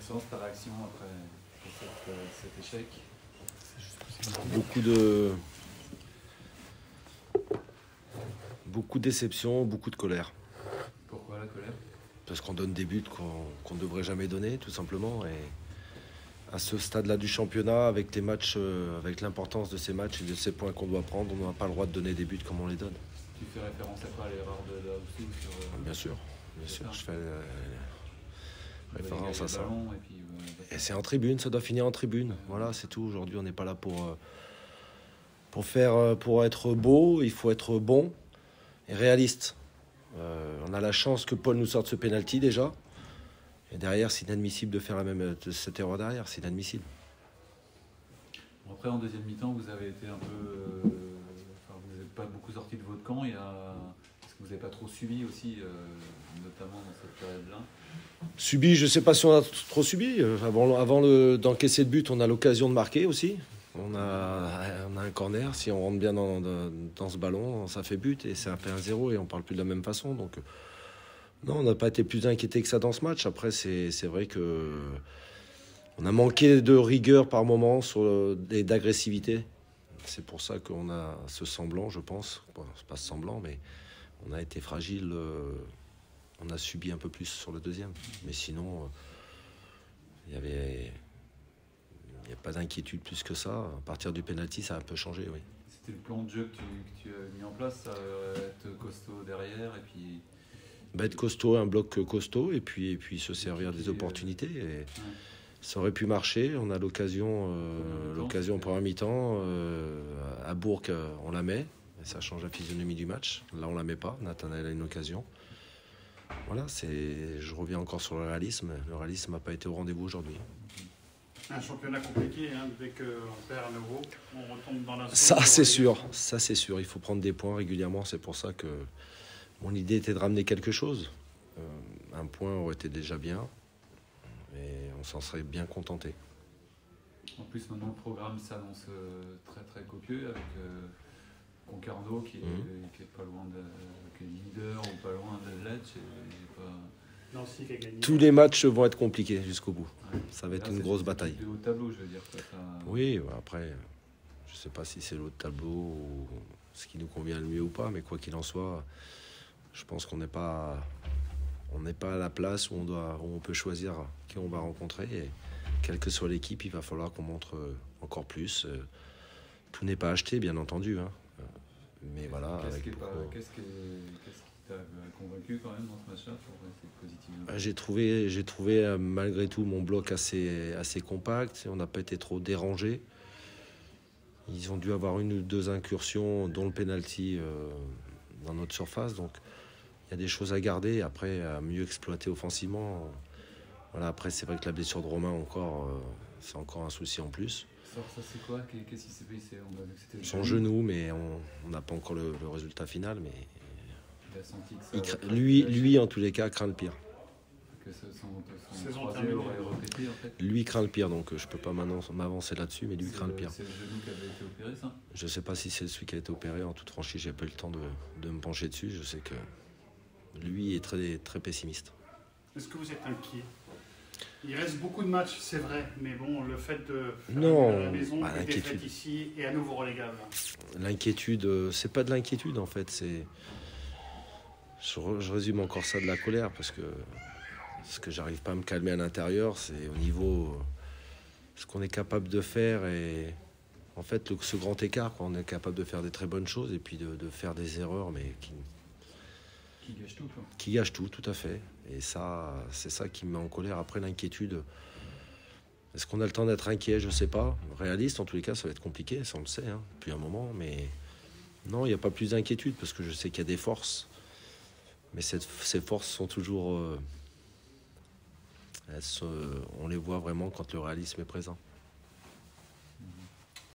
sens ta réaction après cet échec? Beaucoup de déception, beaucoup de colère. Pourquoi la colère? Parce qu'on donne des buts qu'on ne devrait jamais donner, tout simplement. Et à ce stade-là du championnat, avec les matchs, avec l'importance de ces matchs et de ces points qu'on doit prendre, on n'a pas le droit de donner des buts comme on les donne. Tu fais référence à quoi, l'erreur de Laosu sur... Bien sûr, je fais référence à ça. Et c'est en tribune, ça doit finir en tribune. Voilà, c'est tout. Aujourd'hui, on n'est pas là pour être beau, il faut être bon et réaliste. On a la chance que Paul nous sorte ce pénalty déjà. Et derrière, c'est inadmissible de faire cette erreur derrière, c'est inadmissible. Après, en deuxième mi-temps, vous avez été un peu... vous n'êtes pas beaucoup sorti de votre camp. Est-ce que vous n'avez pas trop subi aussi, notamment dans cette période-là? Subi, je ne sais pas si on a trop subi. Avant d'encaisser le but, on a l'occasion de marquer aussi. On a un corner, si on rentre bien dans ce ballon, ça fait but et c'est un 1-0 et on ne parle plus de la même façon. Donc, non, on n'a pas été plus inquiété que ça dans ce match. Après, c'est vrai que on a manqué de rigueur par moment et d'agressivité. C'est pour ça qu'on a ce semblant, je pense. Bon, c'est pas ce semblant, mais on a été fragile. On a subi un peu plus sur le deuxième. Mais sinon, il n'y a pas d'inquiétude plus que ça. À partir du pénalty, ça a un peu changé, oui. C'était le plan de jeu que tu as mis en place, ça, être costaud derrière et puis... Être costaud, un bloc costaud, et puis se servir des opportunités. Et ça aurait pu marcher. On a l'occasion pour un mi-temps. À Bourg, on la met. Et ça change la physionomie du match. Là, on la met pas. Nathanaël a une occasion. Voilà, je reviens encore sur le réalisme. Le réalisme n'a pas été au rendez-vous aujourd'hui. Un championnat compliqué, hein, dès qu'on perd à nouveau, on retombe dans la... Ça, c'est sûr. Ça, c'est sûr. Il faut prendre des points régulièrement. C'est pour ça que mon idée était de ramener quelque chose. Un point aurait été déjà bien. Et on s'en serait bien contenté. En plus, maintenant, le programme s'annonce très, très copieux avec Concarneau qui est pas loin qui est leader ou pas loin de Lecce. Nancy qui a gagné. Tous les matchs vont être compliqués jusqu'au bout. Ouais. Ça va être une grosse bataille. C'est le haut tableau, je veux dire. Oui, après, je ne sais pas si c'est le haut tableau ou ce qui nous convient le mieux ou pas, mais quoi qu'il en soit, je pense qu'on n'est pas à la place où on peut choisir qui on va rencontrer. Et quelle que soit l'équipe, il va falloir qu'on montre encore plus. Tout n'est pas acheté, bien entendu. Hein. Mais voilà. Qu'est-ce qui t'a convaincu quand même dans ce match-là pour essayer de positiver? J'ai trouvé malgré tout mon bloc assez compact. On n'a pas été trop dérangé. Ils ont dû avoir une ou deux incursions, dont le penalty dans notre surface. Donc il y a des choses à garder. Après, à mieux exploiter offensivement. Voilà, après, c'est vrai que la blessure de Romain c'est encore un souci en plus. Ça c'est quoi? Qu'est-ce qui s'est passé? On a vu que c'était son genou, mais on n'a pas encore le résultat final. Mais il a senti que ça lui, en tous les cas, craint le pire. Que son croisé aurait répété, en fait. Lui craint le pire, donc je peux pas m'avancer là-dessus, mais lui craint le pire. C'est le genou qui avait été opéré, ça? Je sais pas si c'est celui qui a été opéré. En toute franchise, j'ai pas eu le temps de me pencher dessus. Je sais que lui est très, très pessimiste. Est-ce que vous êtes inquiet? Il reste beaucoup de matchs, c'est vrai, mais bon, le fait de faire à la maison, des défaites ici et à nouveau relégable. L'inquiétude, c'est pas de l'inquiétude en fait, je résume encore ça de la colère parce que j'arrive pas à me calmer à l'intérieur, c'est au niveau ce qu'on est capable de faire et en fait ce grand écart, on est capable de faire des très bonnes choses et puis de faire des erreurs mais qui gâche tout, quoi. Qui gâche tout, tout à fait. Et ça, c'est ça qui me met en colère. Après, l'inquiétude, est-ce qu'on a le temps d'être inquiet? Je ne sais pas. Réaliste, en tous les cas, ça va être compliqué, ça on le sait, hein, depuis un moment. Mais non, il n'y a pas plus d'inquiétude parce que je sais qu'il y a des forces. Mais ces forces sont toujours... on les voit vraiment quand le réalisme est présent.